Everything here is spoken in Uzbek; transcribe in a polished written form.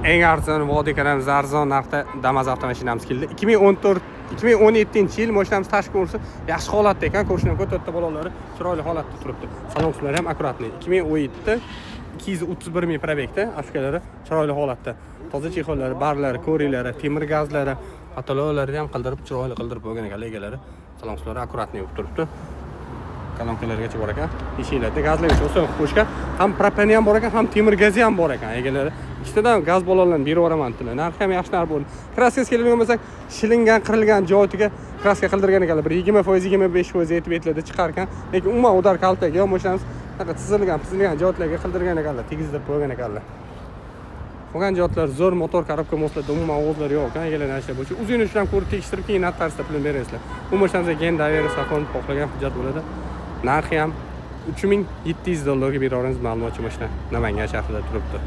eng arzon vodiy kanalimiz arzon narxda Damas avtomashinamiz keldi. 2017-yil mashinamiz tashqi ko'rsa yaxshi holatda ekan, ko'rishdan ko'ra to'rtta balonlari chiroyli holatda turibdi. Salon qismlari ham akkuratli. 2017 231 ming probegda, afkalari chiroyli holatda. Toza chexollari, barlari, ko'rilari, temir gazlari, patologlarni ham qildirib, chiroyli qildirib bo'lgan ekan egalari. Salon qismlari akkuratli bo'lib turibdi. Kolonkalargacha bor ekan. Eshiklarda gazlagich o'sib qo'shgan, ham propani ham bor ekan, ham temir gazi ham bor ekan egalari. Ikkitadan gaz balonlarini berib yuboraman dedilar. Narxi ham yaxshi narx bo'ldi. Kraskasi keladigan bo'lsak, shilingan, qirilgan joyiga kraska qildirgan ekanlar. Bir 20%, 25% yetib etiladi chiqargan. Lekin umuman udar kaltaga yo mashinamiz chizilgan joylarga qildirgan ekanlar, tegizdirib qo'ygan ekanlar. Qolgan joylar zo'r motor korobka mostlarda umuman o'zlar yo'q ekan, egalarning ishlab bo'lishi. O'zingiz uchun ham ko'rib tekshirib, keyin notariusda pulini berasizlar. Bu mashinamizga gen daveri safon xohlagan hujjat bo'ladi. Narxi ham $3700 ga beraveramiz, ma'lumotchi mashina Namangan shahrida turibdi.